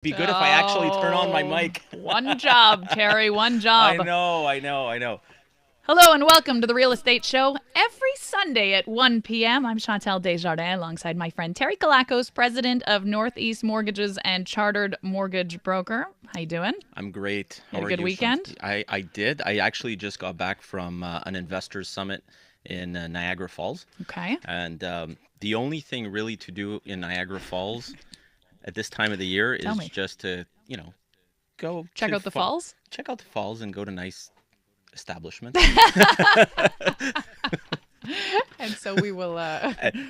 Be good if I actually turn on my mic. One job, Terry, one I job. know, I know, I know. Hello and welcome to the Real Estate Show every Sunday at 1 p.m. I'm Chantal Desjardins alongside my friend Terry Kilakos, president of Northeast Mortgages and chartered mortgage broker. How you doing? I'm great. You How had a are good you, Sean? weekend? I did. I actually just got back from an investors summit in Niagara Falls. Okay. And the only thing really to do in Niagara Falls at this time of the year Tell is me. just to, go Check to out the falls? check out the falls and go to nice establishments. And so we will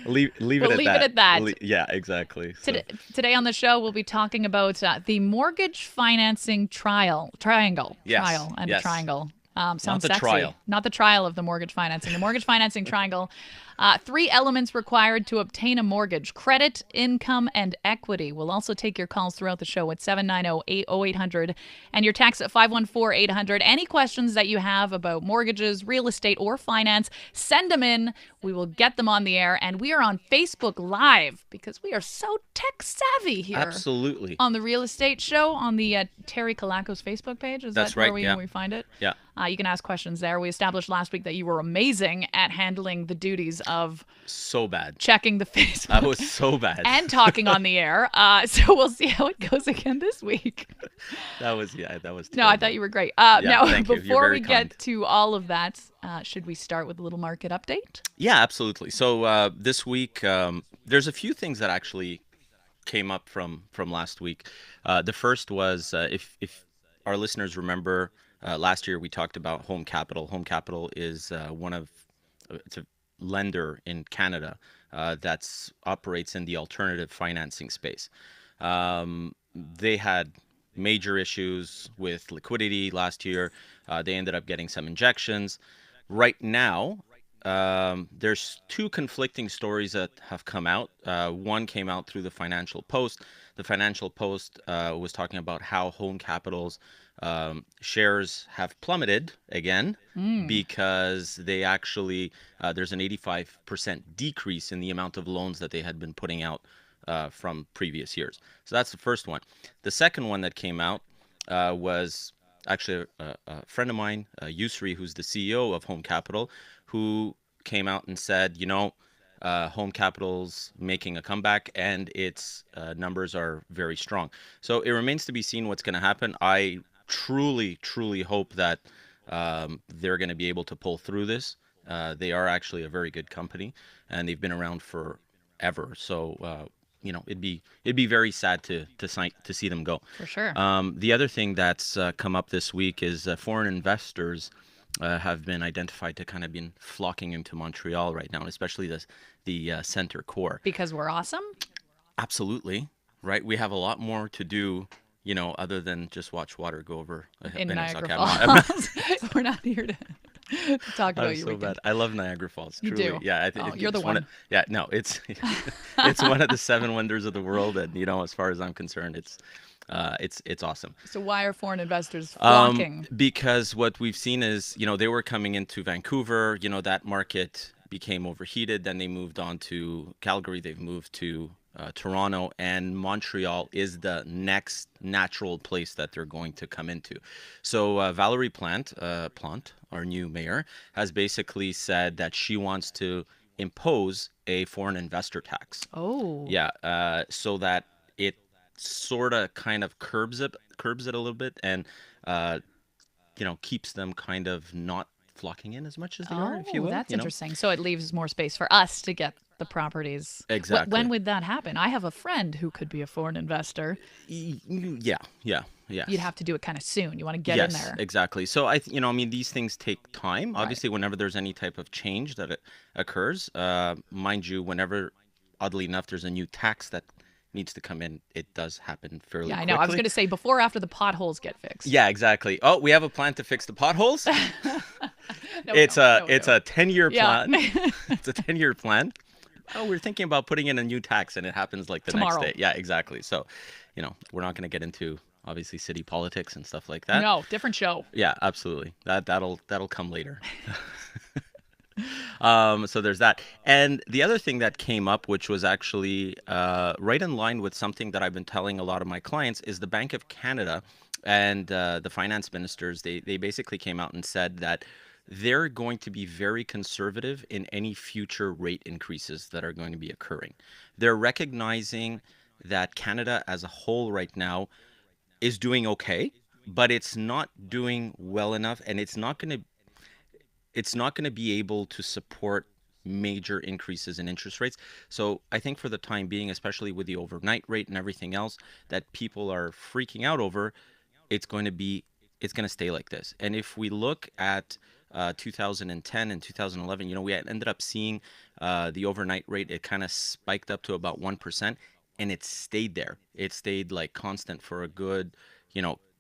Leave we'll it at leave that. it at that. Yeah, exactly. So, Today on the show, we'll be talking about the mortgage financing triangle. yes, Trial and a yes. triangle. Not Sounds the sexy. trial. Not the trial of the mortgage financing. The mortgage financing triangle. 3 elements required to obtain a mortgage: credit, income, and equity. We'll also take your calls throughout the show at 790-80800 and your text at 514-800. Any questions that you have about mortgages, real estate, or finance, send them in. We will get them on the air. And we are on Facebook Live because we are so tech savvy here. Absolutely. On the Real Estate Show on the Terry Kilakos Facebook page. Is That's that where right, yeah. we find it? Yeah. You can ask questions there. We established last week that you were amazing at handling the duties of So bad. checking the Facebook That was so bad. and talking on the air. So we'll see how it goes again this week. That was No, I terrible. thought you were great. Yeah, Now, thank you. You're before very we kind. get to all of that, should we start with a little market update? Yeah, absolutely. So this week, there's a few things that actually came up from last week. The first was if our listeners remember, last year we talked about Home Capital. Home Capital is it's a lender in Canada that's operates in the alternative financing space. They had major issues with liquidity last year. They ended up getting some injections. Right now, there's 2 conflicting stories that have come out. One came out through the Financial Post. The Financial Post was talking about how Home Capital's shares have plummeted again because they actually there's an 85% decrease in the amount of loans that they had been putting out from previous years. So that's the first one. The second one that came out was actually a friend of mine, Yusri, who's the CEO of Home Capital, who came out and said, Home Capital's making a comeback and its numbers are very strong. So it remains to be seen what's going to happen. I truly, truly hope that they're going to be able to pull through this. They are actually a very good company, and they've been around forever. So it'd be very sad to see them go. For sure. The other thing that's come up this week is foreign investors have been identified to kind of been flocking into Montreal right now, and especially the center core. Because we're awesome? Absolutely, right? We have a lot more to do, other than just watch water go over a In peninsula. Niagara Falls. We're not here to talk about I'm your so weekend. bad. I love Niagara Falls. You Truly. do? Yeah, You're the it's one. Yeah, no, it's it's one of the 7 wonders of the world, and as far as I'm concerned, it's awesome. So why are foreign investors flocking? Because what we've seen is, they were coming into Vancouver. That market became overheated. Then they moved on to Calgary. They've moved to Toronto, and Montreal is the next natural place that they're going to come into. So Valerie Plante, our new mayor, has basically said that she wants to impose a foreign investor tax. Oh. Yeah, so that it sort of kind of curbs it a little bit, and keeps them kind of not flocking in as much as they are, if you will. That's interesting. So it leaves more space for us to get the properties. Exactly. When would that happen? I have a friend who could be a foreign investor. Yeah. You'd have to do it kind of soon. You want to get in there. Exactly. So these things take time. Obviously, whenever there's any type of change that it occurs, mind you, whenever, oddly enough, there's a new tax that needs to come in, it does happen fairly quickly. Yeah, I know. I was going to say before or after the potholes get fixed. Yeah, exactly. Oh, we have a plan to fix the potholes. No, it's a 10-year Yeah. plan. It's a 10-year plan. Oh, we're thinking about putting in a new tax, and it happens like the Tomorrow. next day. Yeah, exactly. So, we're not going to get into obviously city politics and stuff like that. No, different show. Yeah, absolutely. That'll come later. So there's that. And the other thing that came up, which was actually right in line with something that I've been telling a lot of my clients, is the Bank of Canada and the finance ministers. They basically came out and said that they're going to be very conservative in any future rate increases that are going to be occurring. They're recognizing that Canada as a whole right now is doing okay, but it's not doing well enough, and it's not going to be able to support major increases in interest rates. So I think for the time being, especially with the overnight rate and everything else that people are freaking out over, it's going to be it's going to stay like this. And if we look at 2010 and 2011, we ended up seeing the overnight rate. It kind of spiked up to about 1%, and it stayed there. It stayed like constant for a good,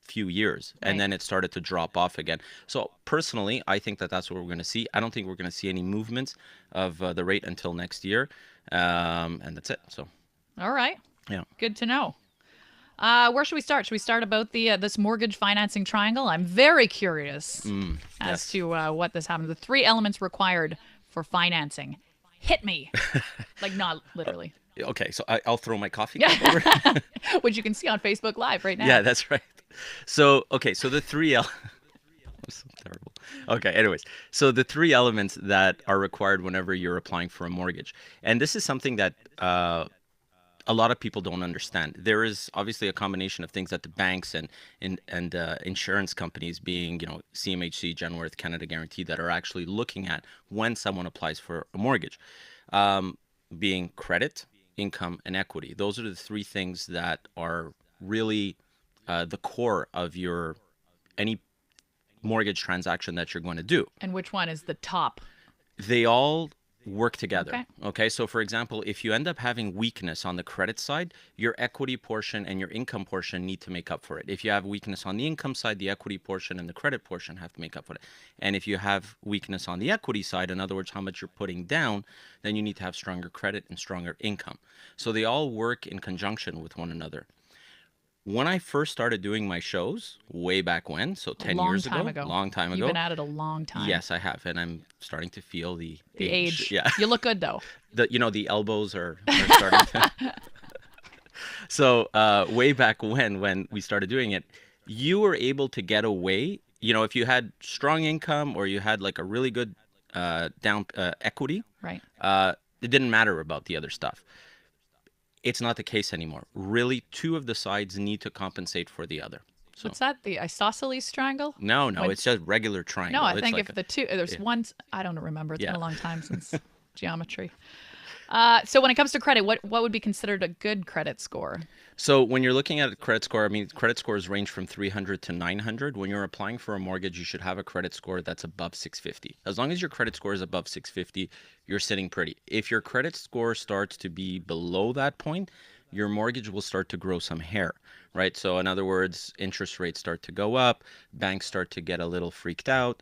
few years, and Right. then it started to drop off again. So personally, I think that that's what we're going to see. I don't think we're going to see any movements of the rate until next year, and that's it. So All right. yeah. Good to know. Where should we start? Should we start about the this mortgage financing triangle? I'm very curious as Yes. to what this happened. The three elements required for financing. Hit me. Like, not literally. Okay, so I'll throw my coffee cup Yeah. over. Which you can see on Facebook Live right now. Yeah, that's right. So, okay, so the three I'm so terrible. Okay, anyways, so the three elements that are required whenever you're applying for a mortgage, and this is something that a lot of people don't understand. There is obviously a combination of things that the banks and insurance companies, being CMHC, Genworth, Canada Guarantee, that are actually looking at when someone applies for a mortgage, um, being credit, income, and equity. Those are the three things that are really the core of your any mortgage transaction that you're going to do. And which one is the top? They all work together. Okay. Okay. So, for example, if you end up having weakness on the credit side, your equity portion and your income portion need to make up for it. If you have weakness on the income side, the equity portion and the credit portion have to make up for it. And if you have weakness on the equity side, in other words, how much you're putting down, then you need to have stronger credit and stronger income. So they all work in conjunction with one another. When I first started doing my shows way back when, so A 10 long years time ago, ago. long time You've ago, been at it a long time. yes, I have, and I'm starting to feel the The age. Yeah, You look good, though. the elbows are starting to. So way back when we started doing it, you were able to get away. If you had strong income or you had like a really good down equity, Right. it didn't matter about the other stuff. It's not the case anymore. Really, two of the sides need to compensate for the other. So What's that? The isosceles triangle? no, When- it's just regular triangle. No, I It's think like if the two, there's yeah. one, I don't remember. It's been Yeah. a long time since geometry. So when it comes to credit, what would be considered a good credit score? So when you're looking at a credit score, I mean, credit scores range from 300 to 900. When you're applying for a mortgage, you should have a credit score that's above 650. As long as your credit score is above 650, you're sitting pretty. If your credit score starts to be below that point, your mortgage will start to grow some hair, right? So in other words, interest rates start to go up, banks start to get a little freaked out.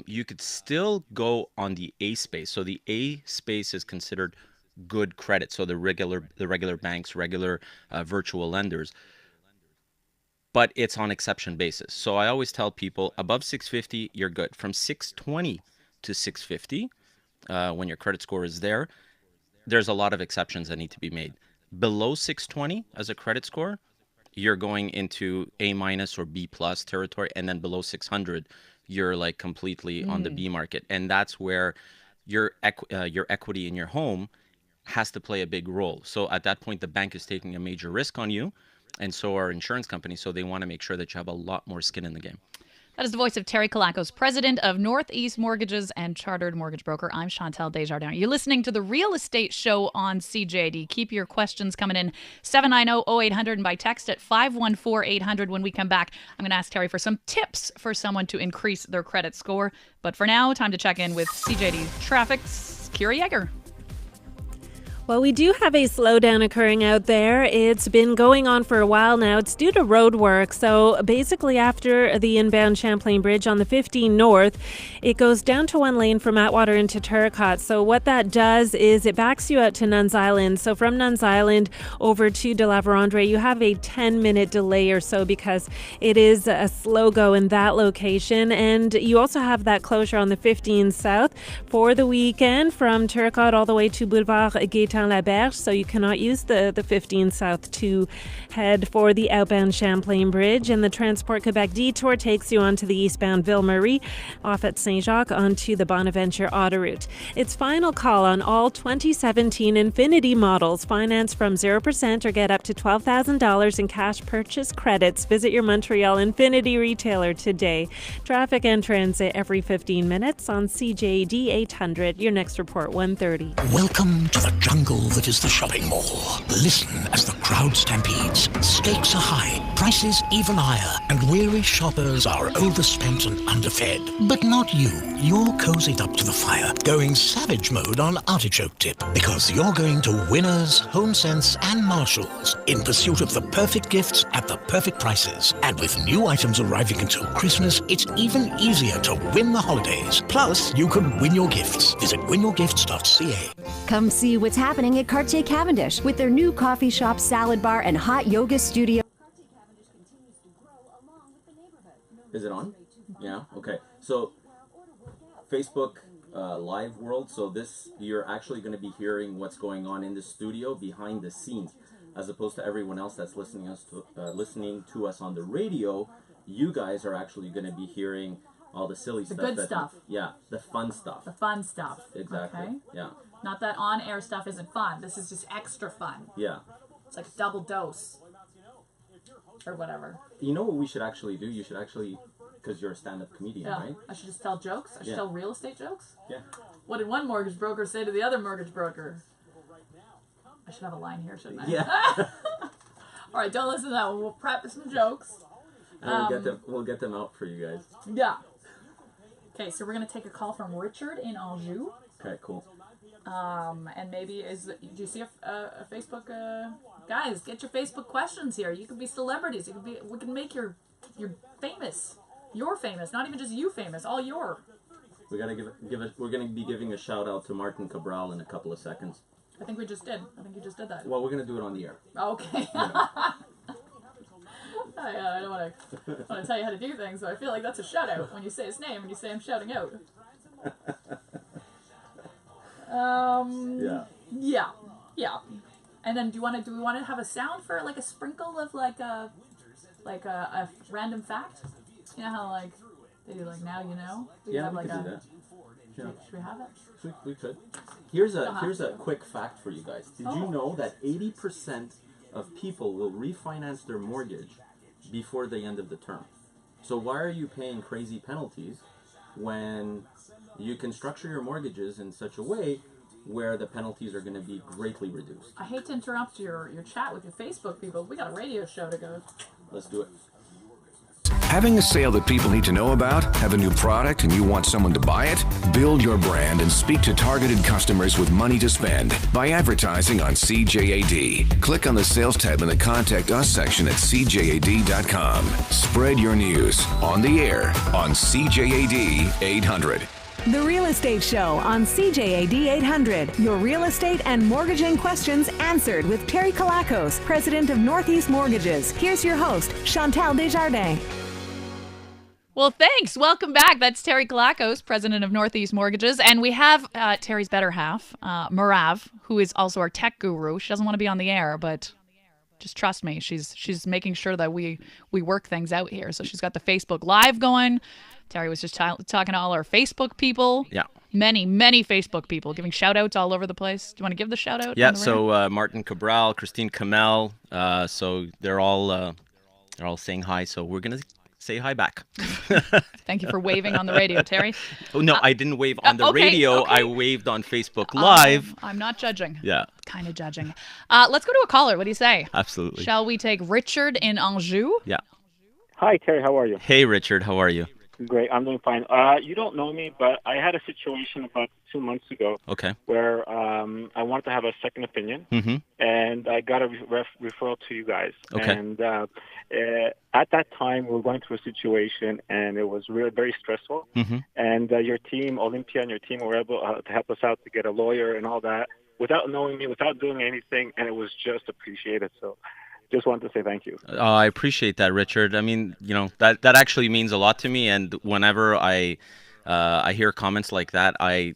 You could still go on the A space. So the A space is considered good credit. So the regular banks, regular virtual lenders, but it's on exception basis. So I always tell people above 650, you're good. From 620 to 650, when your credit score is there, there's a lot of exceptions that need to be made. Below 620 as a credit score, you're going into A minus or B plus territory, and then below 600, you're like completely on the B market, and that's where your equity in your home has to play a big role. So at that point, the bank is taking a major risk on you, and so are insurance companies. So they want to make sure that you have a lot more skin in the game. That is the voice of Terry Kilakos, president of Northeast Mortgages and chartered mortgage broker. I'm Chantal Desjardins. You're listening to the Real Estate Show on CJD. Keep your questions coming in 790-0800 and by text at 514-800. When we come back, I'm going to ask Terry for some tips for someone to increase their credit score. But for now, time to check in with CJD Traffic's Kira Yeager. Well, we do have a slowdown occurring out there. It's been going on for a while now. It's due to road work. So basically, after the inbound Champlain Bridge on the 15 North, it goes down to one lane from Atwater into Turcotte. So what that does is it backs you out to Nuns Island. So from Nuns Island over to De La Vérendrye, you have a 10-minute delay or so because it is a slow go in that location. And you also have that closure on the 15 South for the weekend from Turcotte all the way to Boulevard Décarie, so you cannot use the 15 South to head for the outbound Champlain Bridge. And the Transport Quebec detour takes you onto the eastbound Ville-Marie off at Saint-Jacques onto the Bonaventure autoroute. It's final call on all 2017 Infinity models. Finance from 0% or get up to $12,000 in cash purchase credits. Visit your Montreal Infinity retailer today. Traffic and transit every 15 minutes on CJD 800. Your next report, 1:30. Welcome to the jungle that is the shopping mall. Listen as the crowd stampedes. Stakes are high, prices even higher, and weary shoppers are overspent and underfed. But not you. You're cozied up to the fire, going savage mode on artichoke tip, because you're going to Winners, HomeSense, and Marshalls in pursuit of the perfect gifts at the perfect prices. And with new items arriving until Christmas, it's even easier to win the holidays. Plus, you can win your gifts. Visit winyourgifts.ca. Come see what's happening at Cjt Cavendish with their new coffee shop, salad bar, and hot yoga studio. Is it on? Yeah, okay. So, Facebook live world, so this, you're actually going to be hearing what's going on in the studio behind the scenes, as opposed to everyone else that's listening to us on the radio. You guys are actually going to be hearing all the silly stuff. The good stuff. Yeah, the fun stuff. The fun stuff. Exactly. Okay. Yeah. Not that on-air stuff isn't fun. This is just extra fun. Yeah. It's like a double dose. Or whatever. You know what we should actually do? You should actually, because you're a stand-up comedian, Yeah. right? I should just tell jokes? I should tell real estate jokes? Yeah. What did one mortgage broker say to the other mortgage broker? I should have a line here, shouldn't I? Yeah. All right, don't listen to that one. We'll practice some jokes. And we'll get them out for you guys. Yeah. Okay, so we're going to take a call from Richard in Anjou. Okay, cool. And maybe do you see a Facebook, guys, get your Facebook questions here. You could be celebrities. We can make your famous. You're famous, not even just you famous, all your. We gotta we're gonna be giving a shout out to Martin Cabral in a couple of seconds. I think we just did. I think you just did that. Well, we're gonna do it on the air. Okay. Yeah. I don't want to tell you how to do things, but I feel like that's a shout out when you say his name and you say I'm shouting out. Yeah. And then do we want to have a sound for like a sprinkle of like a random fact? You know how like they do like now you know? We Yeah, have we like could do that. Yeah. Should we have it? We could. Here's a quick fact for you guys. Did you know that 80% of people will refinance their mortgage before the end of the term? So why are you paying crazy penalties when you can structure your mortgages in such a way where the penalties are going to be greatly reduced? I hate to interrupt your chat with your Facebook people. We got a radio show to go. Let's do it. Having a sale that people need to know about? Have a new product and you want someone to buy it? Build your brand and speak to targeted customers with money to spend by advertising on CJAD. Click on the sales tab in the Contact Us section at CJAD.com. Spread your news on the air on CJAD 800. The Real Estate Show on CJAD 800. Your real estate and mortgaging questions answered with Terry Kilakos, president of Northeast Mortgages. Here's your host, Chantal Desjardins. Well, thanks. Welcome back. That's Terry Kilakos, president of Northeast Mortgages. And we have Terry's better half, Marav, who is also our tech guru. She doesn't want to be on the air, but just trust me. She's making sure that we work things out here. So she's got the Facebook Live going. Terry was just talking to all our Facebook people. Yeah. Many Facebook people giving shout outs all over the place. Do you want to give the shout out? Yeah, so Martin Cabral, Christine Kamel, so they're all saying hi, so we're going to say hi back. Thank you for waving on the radio, Terry. Oh, no, I didn't wave on the radio. Okay. I waved on Facebook Live. I'm not judging. Yeah. Kind of judging. Let's go to a caller. What do you say? Absolutely. Shall we take Richard in Anjou? Yeah. Hi, Terry. How are you? Hey, Richard. How are you? Great. I'm doing fine. You don't know me, but I had a situation about 2 months ago Okay. where I wanted to have a second opinion, Mm-hmm. and I got a referral to you guys. Okay. And at that time, we were going through a situation, and it was really very stressful. Mm-hmm. And your team, Olympia, and your team were able to help us out to get a lawyer and all that without knowing me, without doing anything, and it was just appreciated. So just wanted to say thank you. I appreciate that, Richard. I mean, that actually means a lot to me. And whenever I hear comments like that, I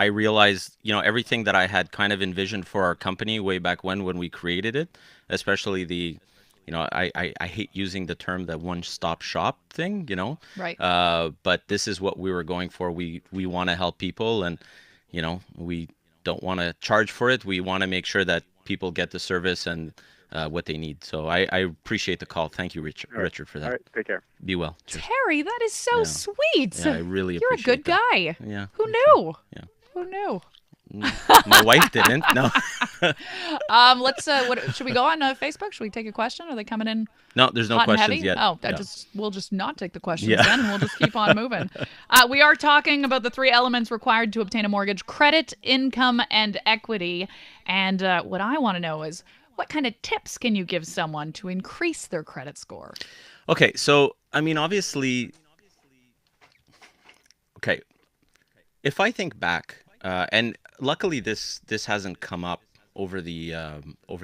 realize, everything that I had kind of envisioned for our company way back when we created it, especially I hate using the term the one-stop shop thing, Right. but this is what we were going for. We want to help people, and we don't want to charge for it. We want to make sure that people get the service and what they need. So I appreciate the call. Thank you, Richard, All right. Richard, for that. All right. Take care. Be well. Cheers. Terry, that is so Yeah. sweet. Yeah, I really You're a appreciate good that. guy. Yeah. Who me knew? too. Yeah. Who knew? My wife didn't. No. Let's. What should we go on Facebook? Should we take a question? Are they coming in No, there's no hot and questions heavy? yet. Oh, Yeah. we'll just not take the questions Yeah. then, and we'll just keep on moving. We are talking about the 3 elements required to obtain a mortgage: credit, income, and equity. And what I want to know is, what kind of tips can you give someone to increase their credit score? Okay, so I mean, obviously, okay. If I think back, and luckily this hasn't come up over the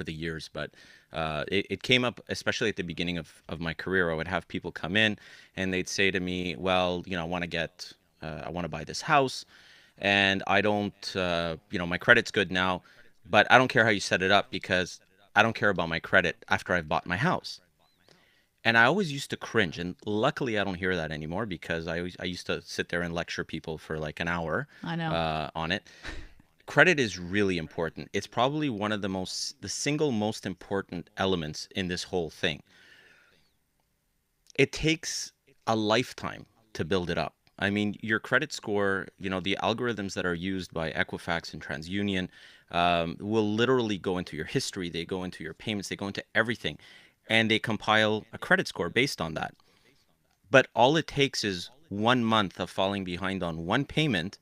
years, but it came up especially at the beginning of my career. I would have people come in and they'd say to me, "Well, I want to buy this house, and I don't, my credit's good now, but I don't care how you set it up because I don't care about my credit after I've bought my house." And I always used to cringe, and luckily I don't hear that anymore because I used to sit there and lecture people for like an hour I know. on it. Credit is really important. It's probably one of the single most important elements in this whole thing. It takes a lifetime to build it up. I mean, your credit score, the algorithms that are used by Equifax and TransUnion will literally go into your history. They go into your payments. They go into everything. And they compile a credit score based on that. But all it takes is 1 month of falling behind on one payment,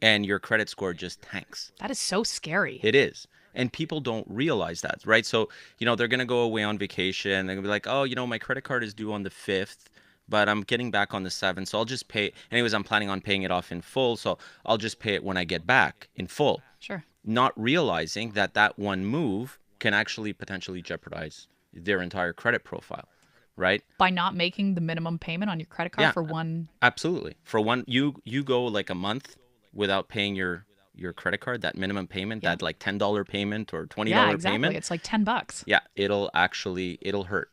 and your credit score just tanks. That is so scary. It is. And people don't realize that, right? So, they're going to go away on vacation. They're going to be like, oh, my credit card is due on the 5th, but I'm getting back on the 7th. So I'll just pay. Anyways, I'm planning on paying it off in full. So I'll just pay it when I get back in full. Sure. Not realizing that one move can actually potentially jeopardize their entire credit profile, right? By not making the minimum payment on your credit card Yeah. for one. Absolutely. For one, you go like a month without paying your credit card, that minimum payment, that like $10 payment or $20 Yeah, exactly. payment. It's like $10. Yeah, it'll hurt,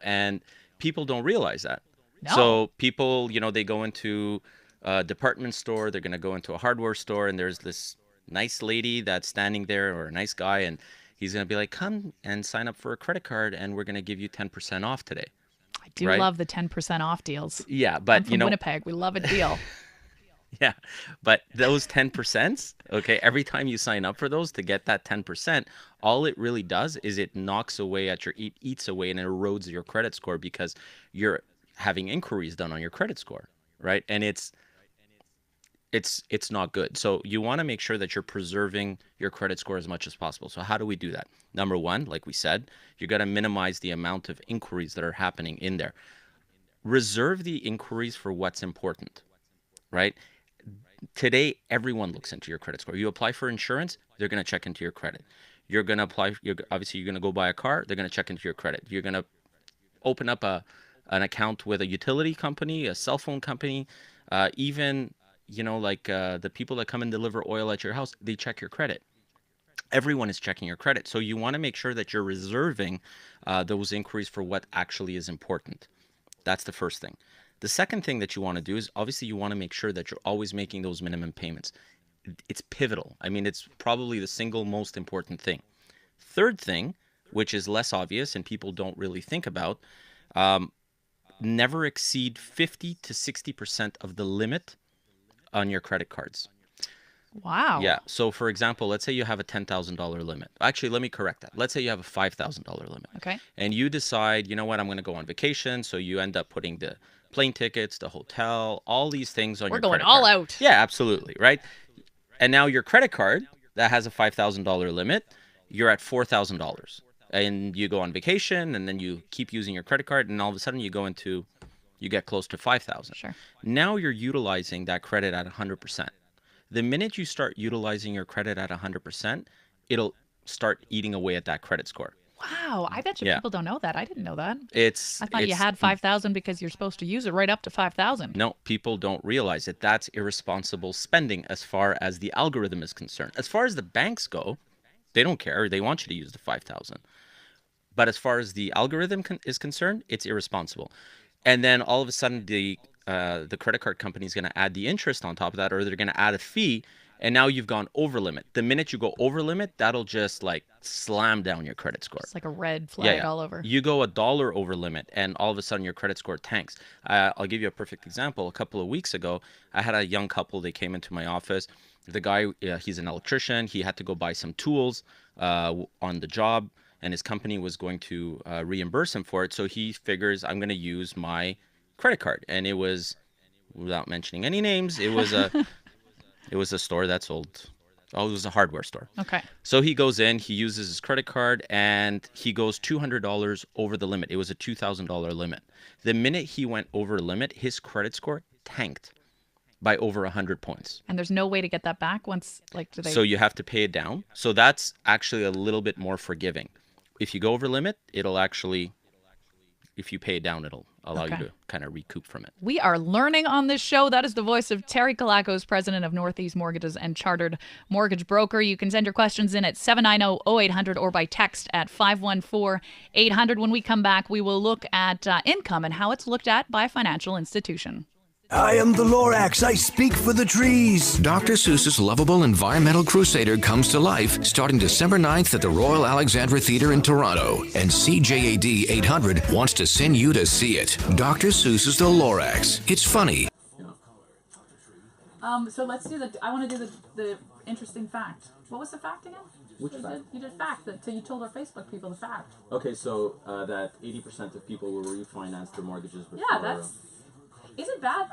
and people don't realize that. No. So people, they go into a department store, they're going to go into a hardware store, and there's this nice lady that's standing there, or a nice guy, and he's going to be like, come and sign up for a credit card, and we're going to give you 10% off today. I do Right? love the 10% off deals. Yeah, I'm but from Winnipeg. We love a deal. yeah, but those 10%, okay, every time you sign up for those to get that 10%, all it really does is it knocks away at eats away and it erodes your credit score because you're having inquiries done on your credit score, right? And it's not good. So you want to make sure that you're preserving your credit score as much as possible. So how do we do that? Number one, like we said, you got to minimize the amount of inquiries that are happening in there. Reserve the inquiries for what's important, right? Today, everyone looks into your credit score. You apply for insurance, they're going to check into your credit. You're going to obviously you're going to go buy a car, they're going to check into your credit. You're going to open up an account with a utility company, a cell phone company, even the people that come and deliver oil at your house, they check your credit. Everyone is checking your credit. So you want to make sure that you're reserving those inquiries for what actually is important. That's the first thing. The second thing that you want to do is obviously you want to make sure that you're always making those minimum payments. It's pivotal. I mean, it's probably the single most important thing. Third thing, which is less obvious and people don't really think about, never exceed 50 to 60% of the limit on your credit cards. Wow. Yeah. So, for example, let's say you have a $10,000 limit. Actually, let me correct that. Let's say you have a $5,000 limit. Okay. And you decide, you know what, I'm going to go on vacation. So you end up putting the plane tickets, the hotel, all these things on We're your going credit all card. out. Yeah, absolutely. Right. And now your credit card that has a $5,000 limit, you're at $4,000. And you go on vacation and then you keep using your credit card. And all of a sudden you get close to 5,000. Sure. Now you're utilizing that credit at 100%. The minute you start utilizing your credit at 100%, it'll start eating away at that credit score. Wow. I bet you people don't know that. I didn't know that. I thought you had 5,000 because you're supposed to use it right up to 5,000. No, people don't realize it. That's irresponsible spending as far as the algorithm is concerned. As far as the banks go, they don't care. They want you to use the 5,000. But as far as the algorithm is concerned, it's irresponsible. And then all of a sudden, the credit card company is going to add the interest on top of that, or they're going to add a fee, and now you've gone over limit. The minute you go over limit, that'll just like slam down your credit score. It's like a red flag all over. You go $1 over limit, and all of a sudden your credit score tanks. I'll give you a perfect example. A couple of weeks ago, I had a young couple. They came into my office. The guy, he's an electrician. He had to go buy some tools on the job, and his company was going to reimburse him for it. So he figures, I'm going to use my credit card. And it was, without mentioning any names, it was a store that sold, it was a hardware store. Okay. So he goes in, he uses his credit card, and he goes $200 over the limit. It was a $2,000 limit. The minute he went over limit, his credit score tanked by over 100 points. And there's no way to get that back once, like, do they? So you have to pay it down. So that's actually a little bit more forgiving. If you go over limit, it'll actually, if you pay it down, it'll allow you to kind of recoup from it. We are learning on this show. That is the voice of Terry Kilakos, president of Northeast Mortgages and chartered mortgage broker. You can send your questions in at 790-0800 or by text at 514-800. When we come back, we will look at income and how it's looked at by a financial institution. I am the Lorax. I speak for the trees. Dr. Seuss's lovable environmental crusader comes to life starting December 9th at the Royal Alexandra Theatre in Toronto. And CJAD 800 wants to send you to see it. Dr. Seuss's The Lorax. It's funny. So let's do I want to do the interesting fact. What was the fact again? Which fact? You did fact. So you told our Facebook people the fact. Okay, so that 80% of people will refinance their mortgages before... Yeah, that's... Is it bad?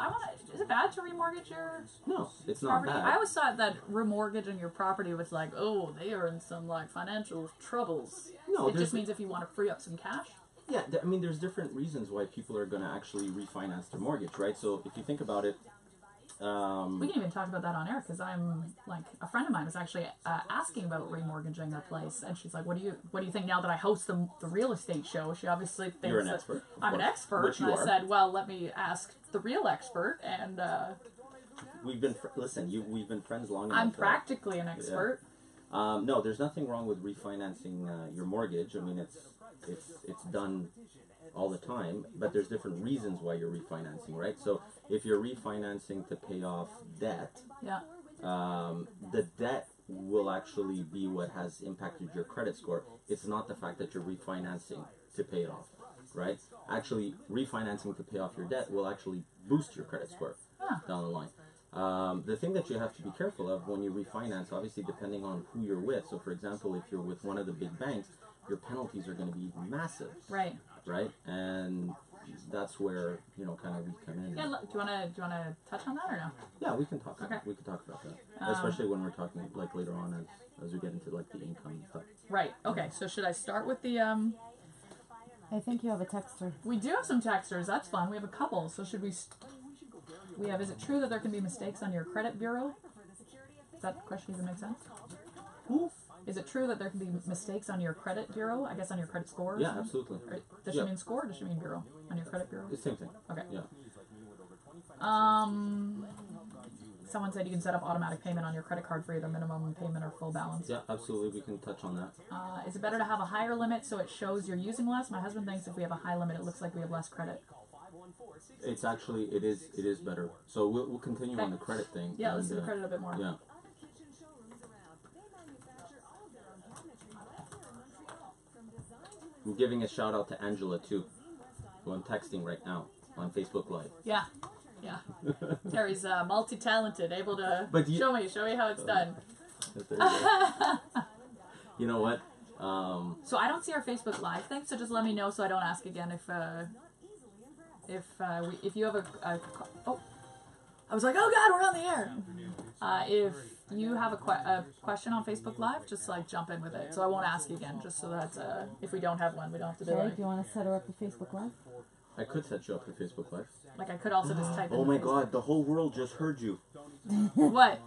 Is it bad to remortgage your? No, it's property? not bad. I always thought that remortgaging your property was like, oh, they are in some like financial troubles. No, it just means if you want to free up some cash. Yeah, I mean, there's different reasons why people are going to actually refinance their mortgage, right? So if you think about it, we can even talk about that on air because I'm like a friend of mine was actually asking about remortgaging her place, and she's like, "What do you think now that I host the real estate show?" She obviously thinks you're an expert. I'm an expert, Which you and I are. said, "Well, let me ask the real expert." And we've been we've been friends long enough. I'm practically an expert. Yeah. No, there's nothing wrong with refinancing your mortgage. I mean, it's done all the time, but there's different reasons why you're refinancing, right? So if you're refinancing to pay off debt, the debt will actually be what has impacted your credit score. It's not the fact that you're refinancing to pay it off, right? Actually, refinancing to pay off your debt will actually boost your credit score down the line. The thing that you have to be careful of when you refinance, obviously depending on who you're with. So for example, if you're with one of the big banks, your penalties are going to be massive. Right. Right? And that's where, kind of we come in. Yeah, do you wanna touch on that or no? Yeah, we can talk. Okay. We can talk about that, especially when we're talking like later on as we get into like the income and stuff. Right. Okay. So should I start with the I think you have a texter. We do have some texters. That's fun. We have a couple. So should we? We have. Is it true that there can be mistakes on your credit bureau? Does that question even make sense? Who? Is it true that there can be mistakes on your credit bureau? I guess on your credit score? Yeah, absolutely. Or does she mean score or does she mean bureau? On your credit bureau? The same thing. Okay. Yeah. Someone said you can set up automatic payment on your credit card for either minimum payment or full balance. Yeah, absolutely. We can touch on that. Is it better to have a higher limit so it shows you're using less? My husband thinks if we have a high limit, it looks like we have less credit. It's actually, it is better. So we'll continue on the credit thing. Yeah, let's do the credit a bit more. Yeah. I'm giving a shout out to Angela too, who I'm texting right now on Facebook Live. Yeah. Yeah. Terry's multi-talented, able to show me how it's done. You know what? So I don't see our Facebook Live thing, so just let me know so I don't ask again if you have a oh, I was like, oh God, we're on the air. If you have a question on Facebook Live, just like jump in with it. So I won't ask again, just so that if we don't have one, we don't have to do Terry, it. do you want to set her up to Facebook Live? I could set you up to Facebook Live. Like I could also just type in. Oh my God, the whole world just heard you. What?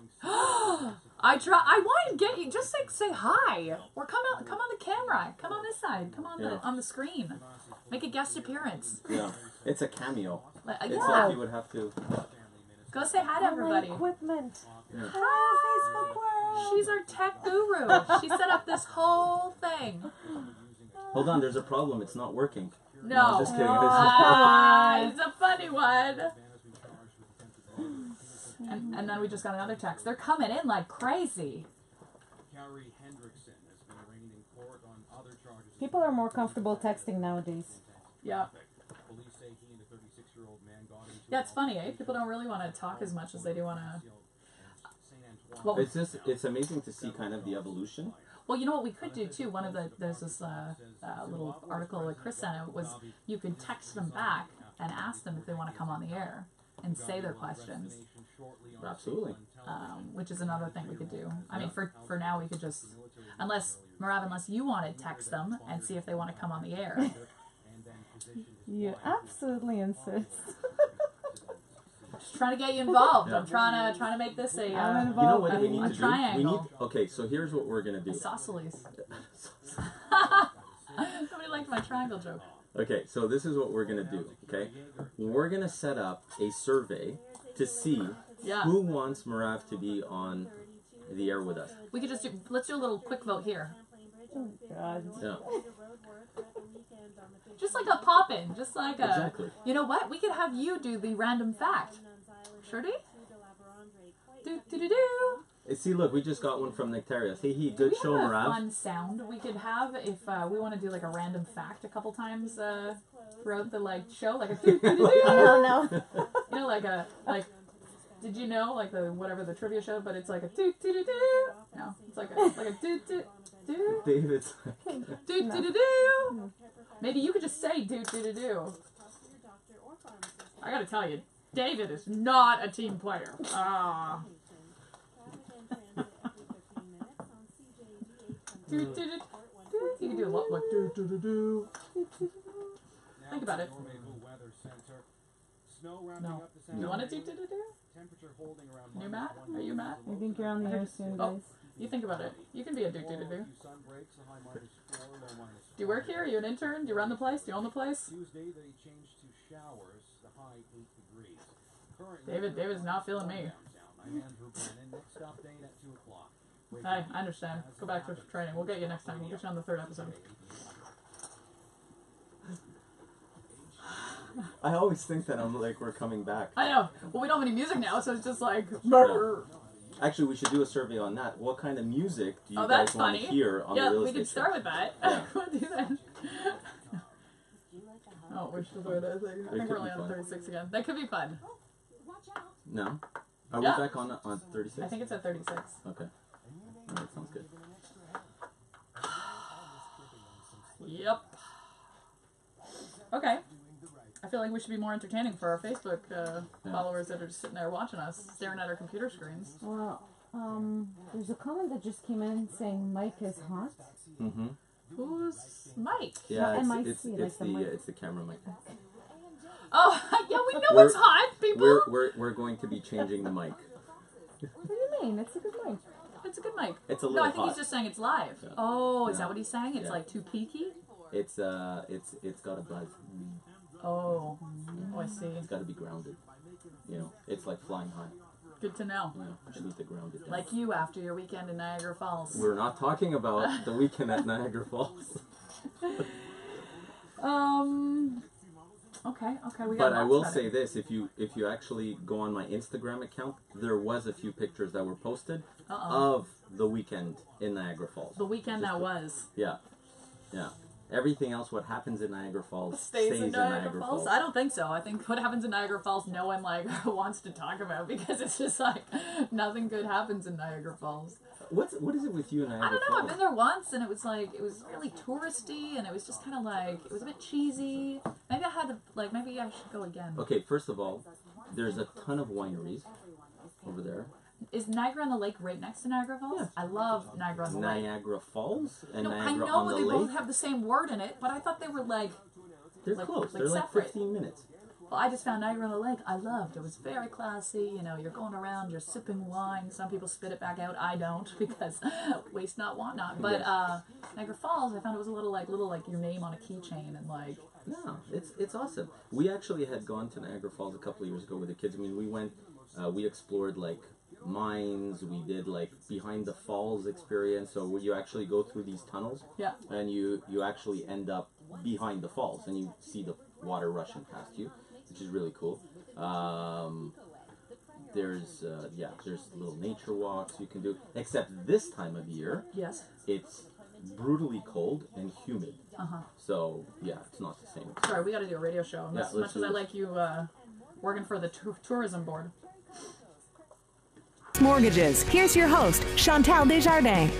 I want to get you. Just say hi. Or come on the camera. Come on this side. Come on the screen. Make a guest appearance. Yeah, it's a cameo. It's yeah. like you would have to. Go say hi to everybody. Equipment. Yeah. Hi, Facebook World. She's our tech guru. She set up this whole thing. Hold on, there's a problem. It's not working. No. I'm just kidding. It's a funny one. And then we just got another text. They're coming in like crazy. People are more comfortable texting nowadays. Yeah. Yeah, it's funny, eh? People don't really want to talk as much as they do want to. Well, It's amazing to see kind of the evolution. Well, you know what we could do too. There's this little article that Chris sent out was you could text them back and ask them if they want to come on the air and say their questions. Absolutely. Which is another thing we could do. I mean, for now we could just, unless you want to text them and see if they want to come on the air. You absolutely insist. Just trying to get you involved. Yeah. I'm trying to make this a I'm You know what involved. we need to triangle. do? Okay, so here's what we're gonna do. Isosceles. Nobody liked my triangle joke. Okay, so this is what we're gonna do. Okay, we're gonna set up a survey to see who wants Marav to be on the air with us. We could let's do a little quick vote here. Oh, God. Yeah. Just like a pop-in, just like a. Exactly. You know what? We could have you do the random fact. Shirty? Do. See, look, we just got one from Nectarius. Hey, good show, We have a Marav. fun sound we could have if we want to do like a random fact a couple times throughout the show, like a do. No. You know, like. Did you know the trivia show? But it's like a do. No, it's like a do. David's Do. Maybe you could just say do. I gotta tell you, David is not a team player. You can do a lot like do. Think about it. No. You want to do? You Matt? Are you Matt? I think you're on the air soon, Oh, guys. you think about it. You can be a do. Do you work here? Are you an intern? Do you run the place? Do you own the place? David's not feeling me. Hi, I understand. Go back to training. We'll get you next time. We'll get you on the 3rd episode. I always think that we're coming back. I know. Well, we don't have any music now, so it's just like. Actually, we should do a survey on that. What kind of music do you that's guys want funny. to hear on the real we estate could start show? with that. Yeah. We'll do that. Oh, we're still doing that. I think we're only on 36 again. That could be fun. No? Are we back on 36? I think it's at 36. Okay. Alright, sounds good. Yep. Okay. I feel like we should be more entertaining for our Facebook followers that are just sitting there watching us, staring at our computer screens. Well, there's a comment that just came in saying Mike is hot. Mm-hmm. Who's Mike? Yeah, MIC, it's the camera mic. Oh, yeah, we know it's hot, people. We're going to be changing the mic. What do you mean? It's a good mic. It's a good mic. It's a No, little I think hot. he's just saying it's live. Yeah. Oh, is that what he's saying? It's like too peaky? It's got a buzz. Oh, I see. It's got to be grounded. You know, it's like flying high. Good to know. Yeah, I need to ground it down. Like you after your weekend in Niagara Falls. We're not talking about the weekend at Niagara Falls. Okay. We got. But I will say this: if you actually go on my Instagram account, there was a few pictures that were posted of the weekend in Niagara Falls. The weekend that was. Yeah. Everything else, what happens in Niagara Falls, stays in Niagara Falls. I don't think so. I think what happens in Niagara Falls, no one like wants to talk about because it's just like nothing good happens in Niagara Falls. What is it with you in Niagara I don't know. Falls? I've been there once, and it was really touristy, and it was just kind of like it was a bit cheesy. Maybe maybe I should go again. Okay, first of all, there's a ton of wineries over there. Is Niagara on the Lake right next to Niagara Falls? Yeah. I love Niagara on the Lake. Niagara Falls and no, Niagara I know on the they Lake? both have the same word in it, but I thought they were they're close. They're like separate. 15 minutes. Well, I just found Niagara on the Lake. I loved. It was very classy. You know, you're going around, you're sipping wine. Some people spit it back out. I don't because waste not, want not. But Niagara Falls, I found it was a little like your name on a keychain and like. No, it's awesome. We actually had gone to Niagara Falls a couple of years ago with the kids. I mean, we went, we explored like mines. We did like behind the falls experience. So where you actually go through these tunnels. Yeah. And you actually end up behind the falls and you see the water rushing past you, which is really cool. There's little nature walks you can do. Except this time of year, yes, it's brutally cold and humid. Uh-huh. So yeah, it's not the same. Sorry, we got to do a radio show. As much as I like you working for the tourism board. Mortgages. Here's your host, Chantal Desjardins.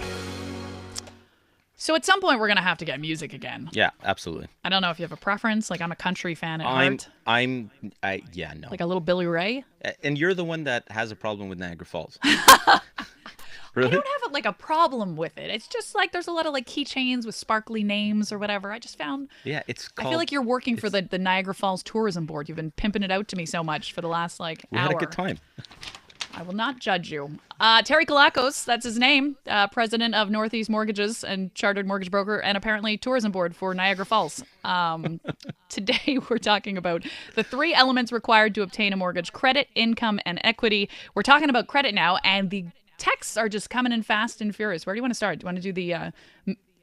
So at some point we're gonna have to get music again. Yeah, absolutely. I don't know if you have a preference. Like I'm a country fan at heart. No. Like a little Billy Ray. And you're the one that has a problem with Niagara Falls. Really? I don't have a problem with it. It's just like there's a lot of like keychains with sparkly names or whatever. I just found. Yeah, I feel like you're working for the Niagara Falls Tourism Board. You've been pimping it out to me so much for the last hour. We had a good time. I will not judge you. Terry Kilakos, that's his name, president of Northeast Mortgages and chartered mortgage broker and apparently tourism board for Niagara Falls. Today we're talking about the 3 elements required to obtain a mortgage: credit, income, and equity. We're talking about credit now, and the texts are just coming in fast and furious. Where do you want to start? Do you want to do the...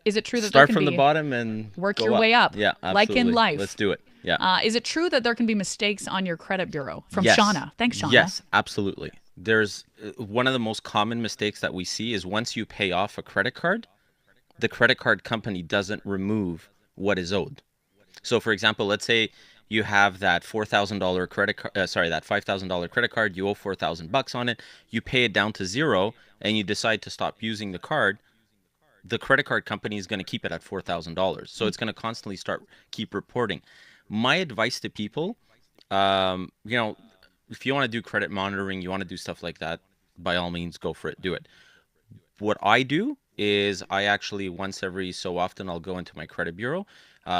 is it true that start there can from be... the bottom and work go your up. way up? Yeah, absolutely. Like in life. Let's do it. Yeah. Is it true that there can be mistakes on your credit bureau? From Yes. Shauna. Thanks, Shauna. Yes, absolutely. There's one of the most common mistakes that we see is once you pay off a credit card, the credit card company doesn't remove what is owed. So, for example, let's say you have that $4,000 credit card, that $5,000 credit card. You owe $4,000 on it. You pay it down to zero, and you decide to stop using the card. The credit card company is going to keep it at $4,000. So it's going to constantly keep reporting. My advice to people, if you want to do credit monitoring, you want to do stuff like that, by all means, go for it. Do it. What I do is I actually, once every so often, I'll go into my credit bureau.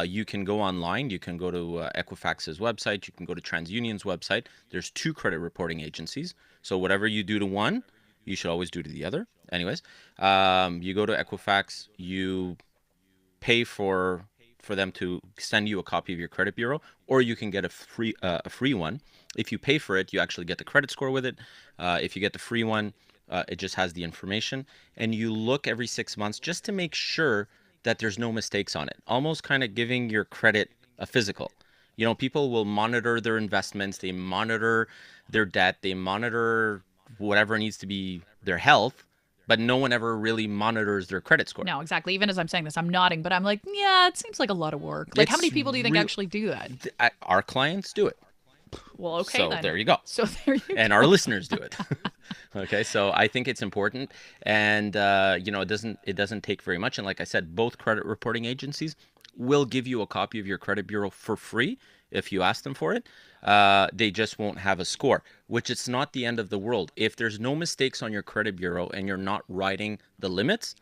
You can go online. You can go to Equifax's website. You can go to TransUnion's website. There's 2 credit reporting agencies. So whatever you do to one, you should always do to the other. Anyways, you go to Equifax. You pay for them to send you a copy of your credit bureau, or you can get a free one. If you pay for it, you actually get the credit score with it. If you get the free one, it just has the information. And you look every 6 months just to make sure that there's no mistakes on it. Almost kind of giving your credit a physical. You know, people will monitor their investments. They monitor their debt. They monitor whatever needs to be their health. But no one ever really monitors their credit score. No, exactly. Even as I'm saying this, I'm nodding, but I'm like, yeah, it seems like a lot of work. Like, how many people do you think actually do that? Our clients do it. Well, okay, so then. there you go. So there you go. And our listeners do it. Okay, so I think it's important, and it doesn't take very much. And like I said, both credit reporting agencies will give you a copy of your credit bureau for free if you ask them for it. They just won't have a score, which it's not the end of the world. If there's no mistakes on your credit bureau and you're not riding the limits,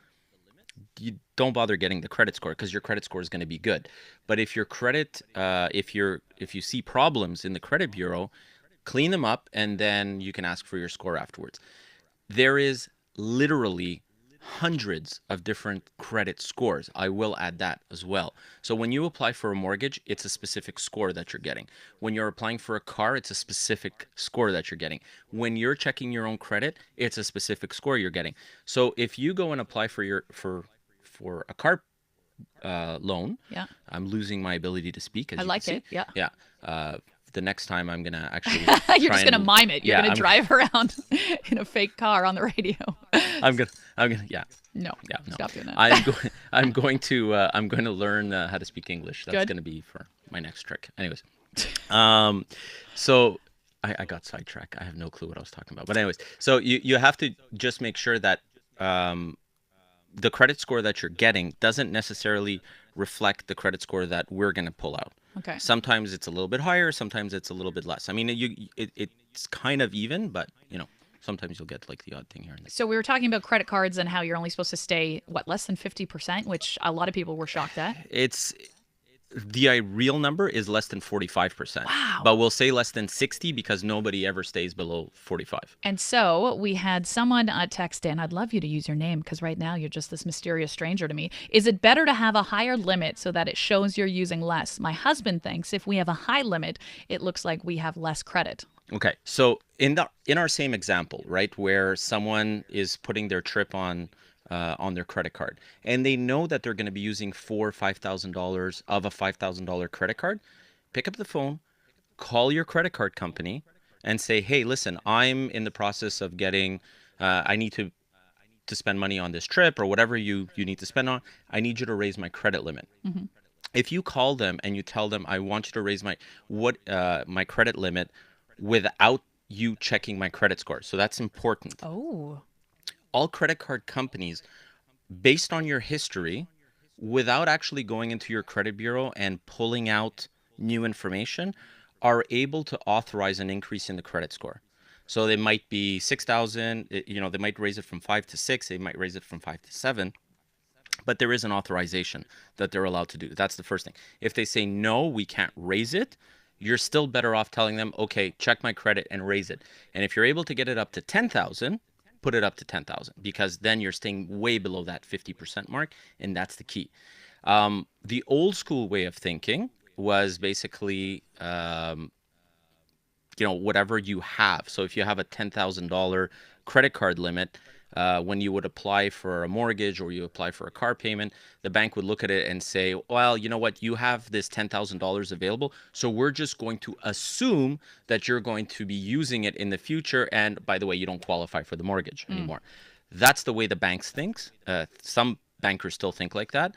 you don't bother getting the credit score because your credit score is going to be good. But if your credit, if you see problems in the credit bureau, clean them up and then you can ask for your score afterwards. There is literally hundreds of different credit scores. I will add that as well. So when you apply for a mortgage, it's a specific score that you're getting. When you're applying for a car, it's a specific score that you're getting. When you're checking your own credit, it's a specific score you're getting. So if you go and apply for a car loan, yeah, I'm losing my ability to speak. As I you like can it. see. Yeah. Yeah. the next time I'm gonna actually You're try just gonna and mime it. You're yeah, gonna drive around in a fake car on the radio. I'm gonna yeah. No, Yeah, no. stop doing that. I'm going to learn how to speak English. That's Good. going to be for my next trick. Anyways, so I got sidetracked. I have no clue what I was talking about. But anyways, so you have to just make sure that the credit score that you're getting doesn't necessarily reflect the credit score that we're going to pull out. Okay. Sometimes it's a little bit higher. Sometimes it's a little bit less. I mean, it's kind of even, but sometimes you'll get like the odd thing here and there. So we were talking about credit cards and how you're only supposed to stay, less than 50%, which a lot of people were shocked at. The real number is less than 45%. Wow. But we'll say less than 60 because nobody ever stays below 45. And so we had someone text in. I'd love you to use your name because right now you're just this mysterious stranger to me. Is it better to have a higher limit so that it shows you're using less? My husband thinks if we have a high limit, it looks like we have less credit. Okay. So in our same example, right, where someone is putting their trip on their credit card, and they know that they're going to be using $4,000 or $5,000 of a $5,000 credit card, pick up the phone, call your credit card company, and say, "Hey, listen, I'm in the process of getting, I need to spend money on this trip or whatever you need to spend on. I need you to raise my credit limit." Mm-hmm. If you call them and you tell them, "I want you to raise my credit limit," without you checking my credit score, so that's important. Oh. All credit card companies, based on your history, without actually going into your credit bureau and pulling out new information, are able to authorize an increase in the credit score. So they might be 6,000, they might raise it from 5 to 6, they might raise it from 5 to 7, but there is an authorization that they're allowed to do. That's the first thing. If they say, "No, we can't raise it," you're still better off telling them, "Okay, check my credit and raise it." And if you're able to get it up to 10,000, put it up to 10,000, because then you're staying way below that 50% mark, and that's the key. The old school way of thinking was basically, whatever you have. So if you have a $10,000 credit card limit, when you would apply for a mortgage or you apply for a car payment, the bank would look at it and say, "Well, you know what, you have this $10,000 available, so we're just going to assume that you're going to be using it in the future, and by the way, you don't qualify for the mortgage anymore." That's the way the banks thinks. Some bankers still think like that.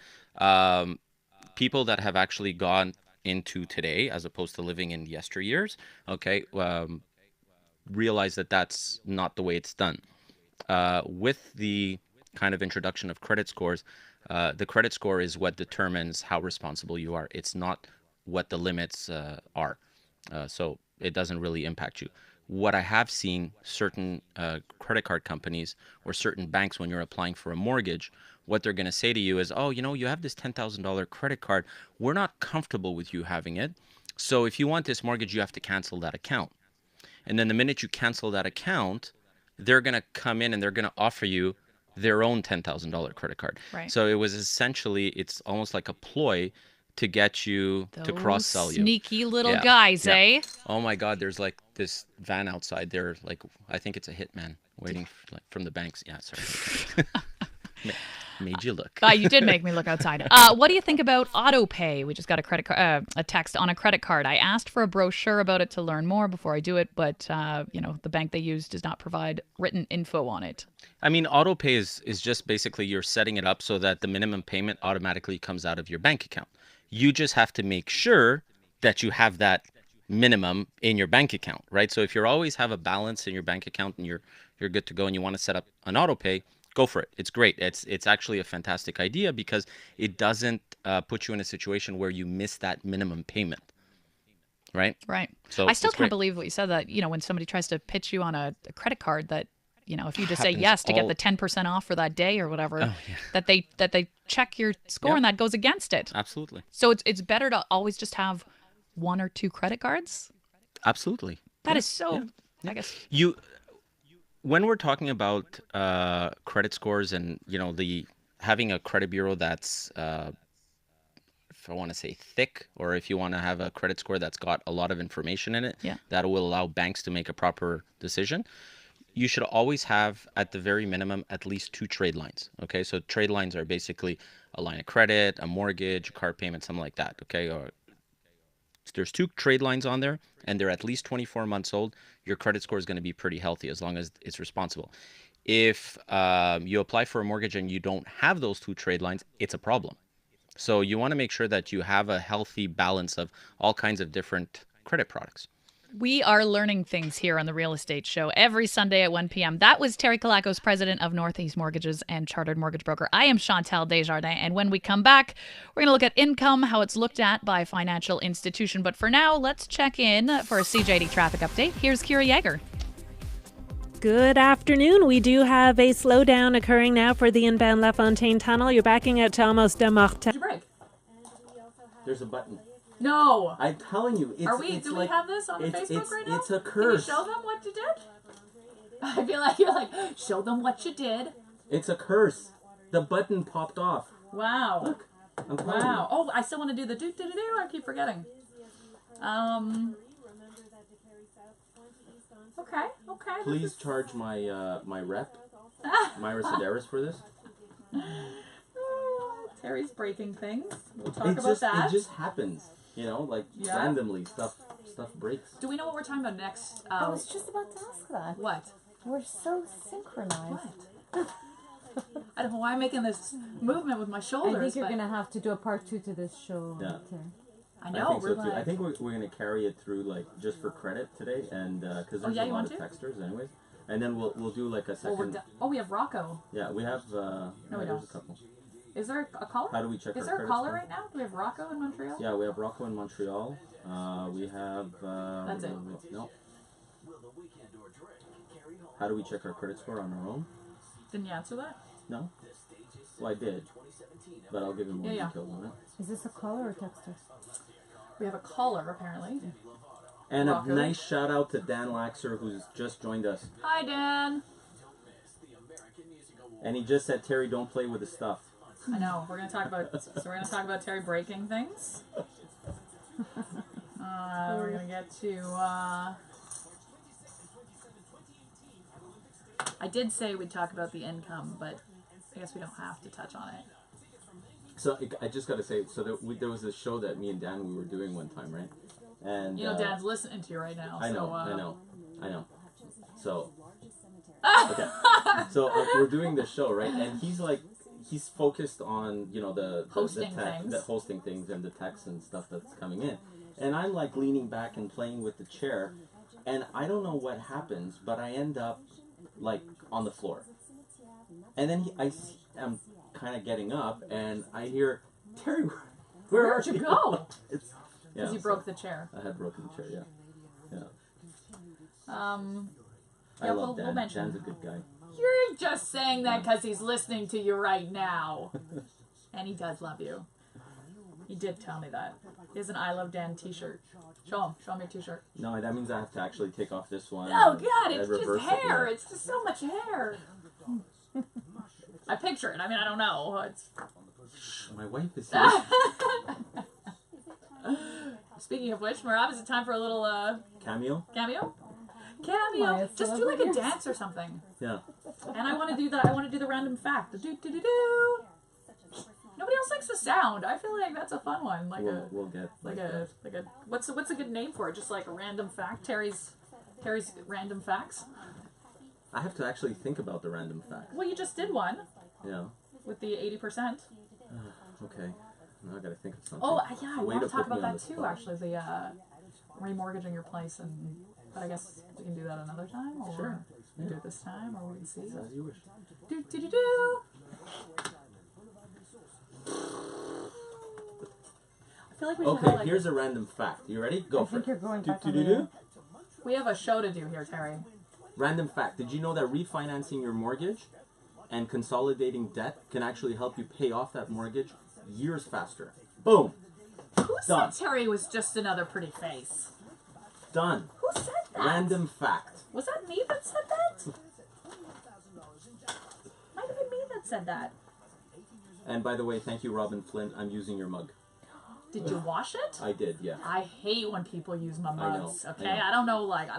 People that have actually gone into today, as opposed to living in yesteryears, realize that that's not the way it's done. With the kind of introduction of credit scores, the credit score is what determines how responsible you are. It's not what the limits are. So it doesn't really impact you. What I have seen certain credit card companies or certain banks, when you're applying for a mortgage, what they're going to say to you is, "Oh, you have this $10,000 credit card. We're not comfortable with you having it. So if you want this mortgage, you have to cancel that account." And then the minute you cancel that account, they're going to come in and they're going to offer you their own $10,000 credit card. Right. So it was essentially, it's almost like a ploy to get you to cross-sell you. Sneaky little guys, eh? Oh my God, there's like this van outside there. Like, I think it's a hitman waiting from the banks. Yeah, sorry. Made you look. You did make me look outside. What do you think about auto pay? We just got a text on a credit card. I asked for a brochure about it to learn more before I do it, but the bank they use does not provide written info on it. I mean, auto pay is just basically you're setting it up so that the minimum payment automatically comes out of your bank account. You just have to make sure that you have that minimum in your bank account, right? So if you always have a balance in your bank account and you're good to go and you want to set up an auto pay, go for it. It's great. It's actually a fantastic idea because it doesn't put you in a situation where you miss that minimum payment, right? Right. So I still can't believe what you said, that when somebody tries to pitch you on a credit card, that if you just say yes to get the 10% off for that day or whatever, that they check your score and that goes against it. Absolutely. So it's better to always just have one or two credit cards. Absolutely. That is so. I guess when we're talking about credit scores and having a credit bureau that's if I want to say thick, or if you want to have a credit score that's got a lot of information in it, that will allow banks to make a proper decision, you should always have, at the very minimum, at least 2 trade lines. Okay, so trade lines are basically a line of credit, a mortgage, a car payment, something like that. Okay, or there's 2 trade lines on there, and they're at least 24 months old, your credit score is going to be pretty healthy as long as it's responsible. If you apply for a mortgage and you don't have those 2 trade lines, it's a problem. So you want to make sure that you have a healthy balance of all kinds of different credit products. We are learning things here on the Real Estate Show every Sunday at 1 p.m. That was Terry Kilakos, president of Northeast Mortgages and chartered mortgage broker. I am Chantal Desjardins, and when we come back, we're going to look at income, how it's looked at by financial institution. But for now, let's check in for a Cjt Traffic update. Here's Kira Yeager. Good afternoon. We do have a slowdown occurring now for the inbound La Fontaine Tunnel. You're backing out to almost Demorte. Did you break? There's a button. No. I'm telling you. Do we have this on Facebook right now? It's a curse. Can you show them what you did? I feel like you're like, show them what you did. It's a curse. The button popped off. Wow. Look. I'm telling you. Wow. Oh, I still want to do the do-do-do-do. I keep forgetting. Okay. Please charge my my rep, Myra Sedaris, for this. Terry's breaking things. We'll talk about It that. just happens, randomly stuff breaks. Do we know what we're talking about next? I was just about to ask that. What? We're so synchronized. I don't know why I'm making this movement with my shoulders. I think you're going to have to do a part 2 to this show. Yeah. I know. I think so too. I think we're going to carry it through just for credit today, and because there's a lot of texters anyways, and then we'll do like a second. We have Rocco. Yeah, we have. No, we there's don't. a couple. Is there a caller? How do we check? Is there a caller right now? Do we have Rocco in Montreal? Yeah, we have Rocco in Montreal. We have. That's it. No. How do we check our credit score on our own? Didn't you answer that? No. Well, I did, but I'll give him more details on it. Is this a caller or texter? We have a caller, apparently. And Rocco. a nice shout out to Dan Laxer, who's just joined us. Hi, Dan. And he just said, Terry, don't play with the stuff. I know. We're gonna talk about Terry breaking things. We're gonna get to. I did say we'd talk about the income, but I guess we don't have to touch on it. So I just got to say, so there was this show that me and Dan we were doing one time, right? And Dan's listening to you right now. I know, so, I know. So okay, so we're doing this show, right? And he's focused on the hosting things and the text and stuff that's coming in, and I'm leaning back and playing with the chair, and I don't know what happens, but I end up on the floor, and then I'm kind of getting up, and I hear, Terry, where'd you go? Because you broke the chair. I had broken the chair, yeah. I love Dan. Dan's a good guy. You're just saying that because he's listening to you right now. And he does love you. He did tell me that. He has an I Love Dan t-shirt. Show him your t-shirt. No, that means I have to actually take off this one. Oh, God, it's just hair. It's just so much hair. I picture it. I mean, I don't know. My wife is here. Speaking of which, Marab, is it time for a little cameo? Just do a dance or something. Yeah. And I want to do the random fact. The do-do-do-do. Nobody else likes the sound. I feel like that's a fun one. We'll get what's a good name for it? Just like a random fact. Terry's random facts. I have to actually think about the random fact. Well, you just did one. Yeah. With the 80%. Okay. Now I gotta think of something. Oh, yeah, I want to talk about that too, actually. The remortgaging your place, but I guess we can do that another time, or sure. We can do it this time, or we can see. As you wish. Do. I feel like we should here's a random fact. You ready? Go for it. I think you're going back on the We have a show to do here, Terry. Random fact. Did you know that refinancing your mortgage and consolidating debt can actually help you pay off that mortgage years faster? Boom. Who said Terry was just another pretty face? Done. Who said that? Random fact. Was that me that said that? Might have been me that said that. And by the way, thank you, Robin Flint. I'm using your mug. Did you wash it? I did, yeah. I hate when people use my mugs. I know. I don't know what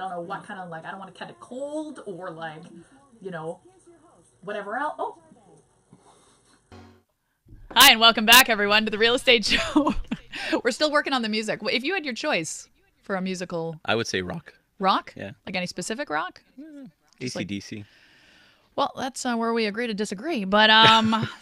kind of I don't want to catch it cold or whatever else. Oh. Hi, and welcome back, everyone, to the Real Estate Show. We're still working on the music. If you had your choice for a musical, I would say rock. Rock? Yeah. Like any specific rock? AC/DC. Well, that's where we agree to disagree. But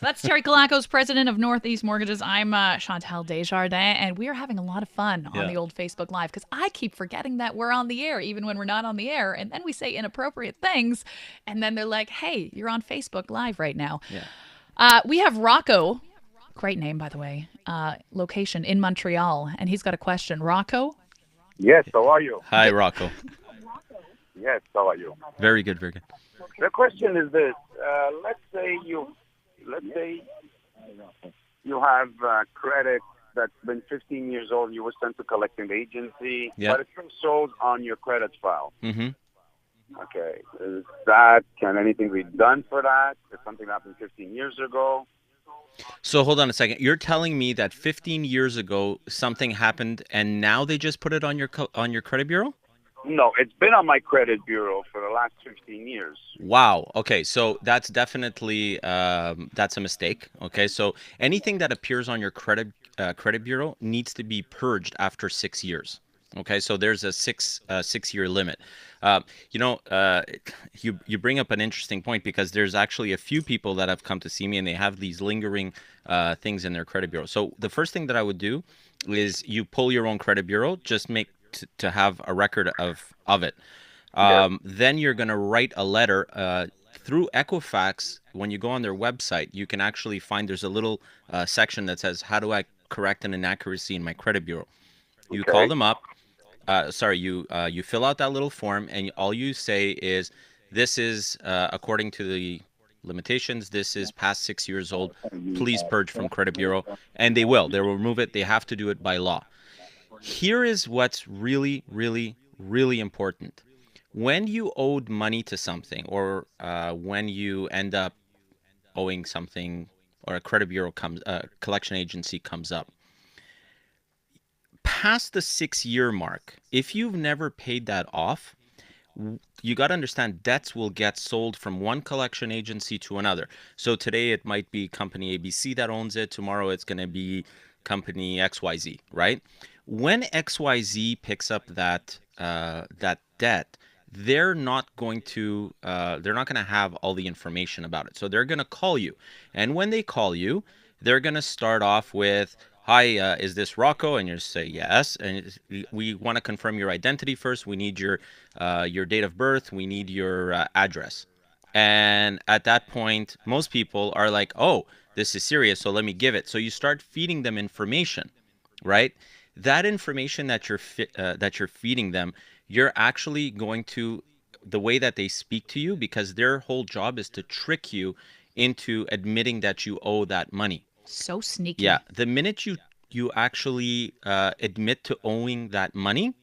that's Terry Kilakos, president of Northeast Mortgages. I'm Chantal Desjardins, and we are having a lot of fun on the old Facebook Live because I keep forgetting that we're on the air, even when we're not on the air. And then we say inappropriate things, and then they're like, hey, you're on Facebook Live right now. Yeah. We have Rocco. Great name, by the way. Location in Montreal. And he's got a question. Rocco? Yes, how are you? Hi, Rocco. Yes, how are you? Very good, very good. The question is this: let's say you have credit that's been 15 years old. You were sent to collecting agency, but it's been sold on your credit file. Mm-hmm. Okay, can anything be done for that? If something happened 15 years ago? So hold on a second. You're telling me that 15 years ago something happened, and now they just put it on your credit bureau? No, it's been on my credit bureau for the last 15 years. Wow. Okay, so that's definitely that's a mistake. Okay, so anything that appears on your credit bureau needs to be purged after 6 years. Okay, so there's a six-year limit. You bring up an interesting point because there's actually a few people that have come to see me and they have these lingering things in their credit bureau. So the first thing that I would do is you pull your own credit bureau, just make to have a record of it. Then you're going to write a letter through Equifax. When you go on their website, you can actually find there's a little section that says, how do I correct an inaccuracy in my credit bureau? You call them up. You fill out that little form, and all you say is, this is according to the limitations, this is past 6 years old, please purge from credit bureau. And they will remove it. They have to do it by law. Here is what's really, really, really important. When you owed money to something, or when you end up owing something, or a credit bureau collection agency comes up, past the 6-year mark, if you've never paid that off, you got to understand debts will get sold from one collection agency to another. So today it might be company ABC that owns it. Tomorrow it's going to be company XYZ, right? When XYZ picks up that debt, they're not going to have all the information about it. So they're going to call you, and when they call you, they're going to start off with, hi, is this Rocco? And you say yes, and we want to confirm your identity first. We need your date of birth. We need your address. And at that point, most people are like, oh, this is serious, so let me give it. So you start feeding them information, right? That information that you're feeding them, you're actually going to, the way that they speak to you, because their whole job is to trick you into admitting that you owe that money. So sneaky. Yeah. The minute you actually admit to owing that money,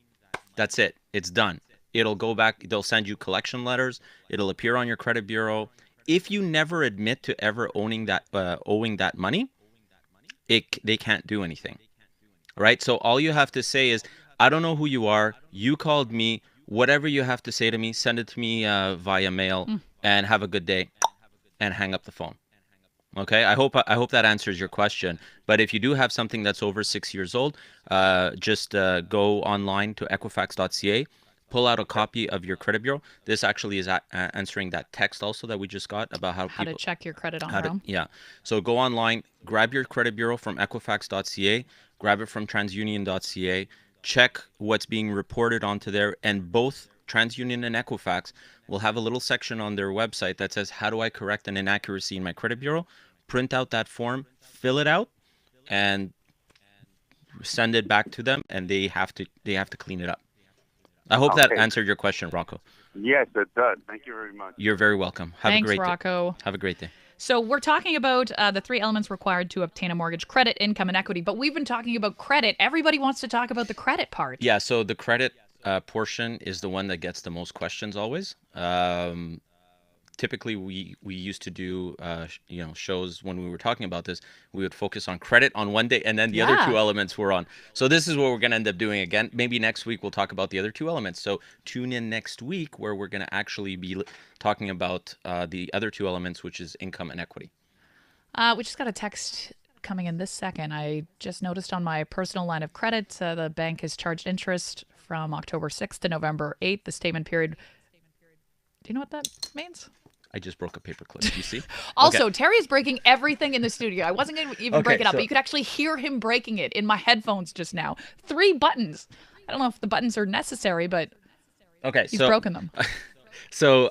that's it. It's done. It'll go back. They'll send you collection letters. It'll appear on your credit bureau. If you never admit to ever owing that money, they can't do anything. Right? So all you have to say is, I don't know who you are. You called me. Whatever you have to say to me, send it to me via mail, and have a good day, and hang up the phone. Okay, I hope that answers your question. But if you do have something that's over 6 years old, just go online to Equifax.ca, pull out a copy of your credit bureau. This actually is answering that text also that we just got about how to check your credit on your own. Yeah, so go online, grab your credit bureau from Equifax.ca, grab it from TransUnion.ca, check what's being reported onto there, and both TransUnion and Equifax will have a little section on their website that says, how do I correct an inaccuracy in my credit bureau? Print out that form, fill it out, and send it back to them, and they have to clean it up. I hope that answered your question, Rocco. Yes, it does. Thank you very much. You're very welcome. Thanks, Rocco. Have a great day. So we're talking about the 3 elements required to obtain a mortgage: credit, income, and equity. But we've been talking about credit. Everybody wants to talk about the credit part. Yeah, so the credit portion is the one that gets the most questions always. Typically, we used to do shows when we were talking about this. We would focus on credit on one day, and then the other 2 elements were on. So this is what we're going to end up doing again. Maybe next week we'll talk about the other 2 elements. So tune in next week where we're going to actually be talking about the other 2 elements, which is income and equity. We just got a text coming in this second. I just noticed on my personal line of credit, the bank has charged interest from October 6th to November 8th. The statement period. Do you know what that means? I just broke a paperclip. You see? Also, Terry is breaking everything in the studio. I wasn't going to even break it up, but you could actually hear him breaking it in my headphones just now. 3 buttons. I don't know if the buttons are necessary, but he's broken them. So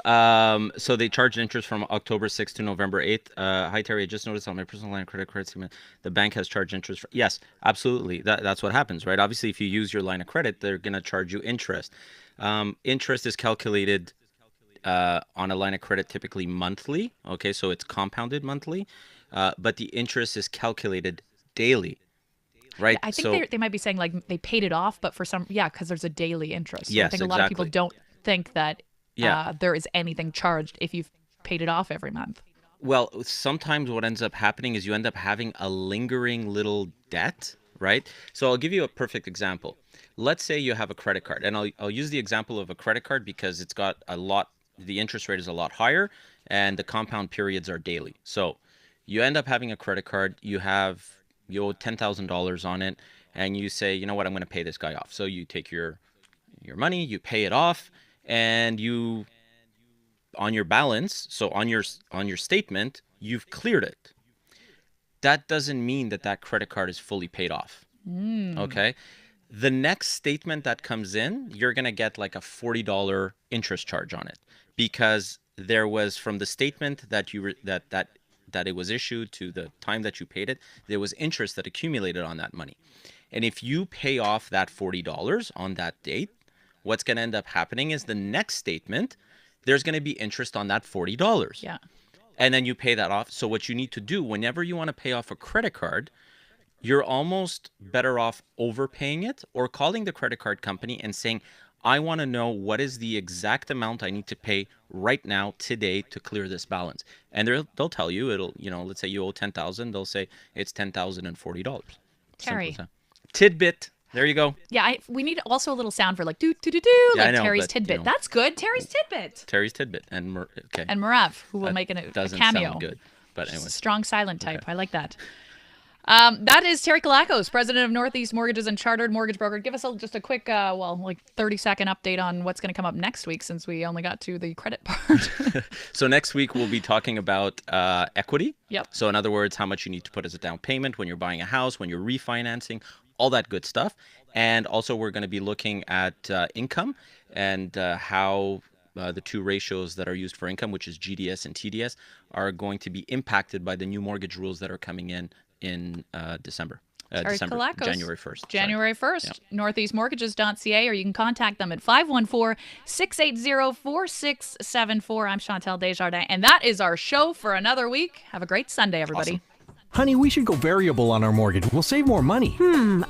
they charged interest from October 6th to November 8th. Hi, Terry. I just noticed on my personal line of credit statement, the bank has charged interest. Yes, absolutely. That's what happens, right? Obviously, if you use your line of credit, they're going to charge you interest. Interest is calculated on a line of credit typically monthly. Okay, so it's compounded monthly, but the interest is calculated daily. Right. Yeah, I think they might be saying like they paid it off, but for some, because there's a daily interest. So yes, I think a lot of people don't think that there is anything charged if you've paid it off every month. Well, sometimes what ends up happening is you end up having a lingering little debt, right? So I'll give you a perfect example. Let's say you have a credit card, and I'll use the example of a credit card because it's got the interest rate is a lot higher and the compound periods are daily. So you end up having a credit card, you owe $10,000 on it, and you say, you know what, I'm going to pay this guy off. So you take your money, you pay it off, and you, on your balance, so on your statement, you've cleared it. That doesn't mean that credit card is fully paid off. Okay? The next statement that comes in, you're going to get like a $40 interest charge on it because there was, from the statement that it was issued to the time that you paid it, there was interest that accumulated on that money. And if you pay off that $40 on that date, what's going to end up happening is the next statement, there's going to be interest on that $40. Yeah. And then you pay that off. So what you need to do whenever you want to pay off a credit card, you're almost better off overpaying it or calling the credit card company and saying, I want to know what is the exact amount I need to pay right now, today, to clear this balance. And they'll tell you, let's say you owe $10,000, they'll say it's $10,040. Terry. Tidbit. There you go. Yeah, we need also a little sound for like do like I know, Terry's but, tidbit. That's good. Terry's tidbit. Terry's tidbit and Marav, who will make a cameo. Doesn't sound good, but anyway. Strong silent type. I like that. That is Terry Kilakos, president of Northeast Mortgages and Chartered Mortgage Broker. Give us just a quick, 30-second update on what's going to come up next week, since we only got to the credit part. So next week we'll be talking about equity. Yep. So in other words, how much you need to put as a down payment when you're buying a house, when you're refinancing, all that good stuff. And also we're going to be looking at income and how the two ratios that are used for income, which is GDS and TDS, are going to be impacted by the new mortgage rules that are coming in December. January 1st. January 1st. Yep. Northeastmortgages.ca, or you can contact them at 514-680-4674. I'm Chantal Desjardins, and that is our show for another week. Have a great Sunday, everybody. Awesome. Honey, we should go variable on our mortgage. We'll save more money.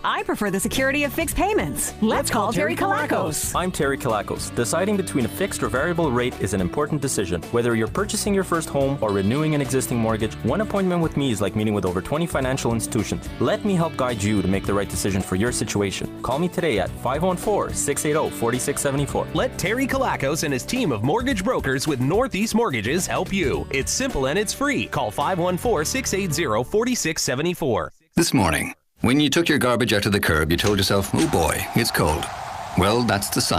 I prefer the security of fixed payments. Let's call Terry Kilakos. I'm Terry Kilakos. Deciding between a fixed or variable rate is an important decision. Whether you're purchasing your first home or renewing an existing mortgage, one appointment with me is like meeting with over 20 financial institutions. Let me help guide you to make the right decision for your situation. Call me today at 514-680-4674. Let Terry Kilakos and his team of mortgage brokers with Northeast Mortgages help you. It's simple and it's free. Call 514-680-4674. This morning, when you took your garbage out to the curb, you told yourself, oh boy, it's cold. Well, that's the sign.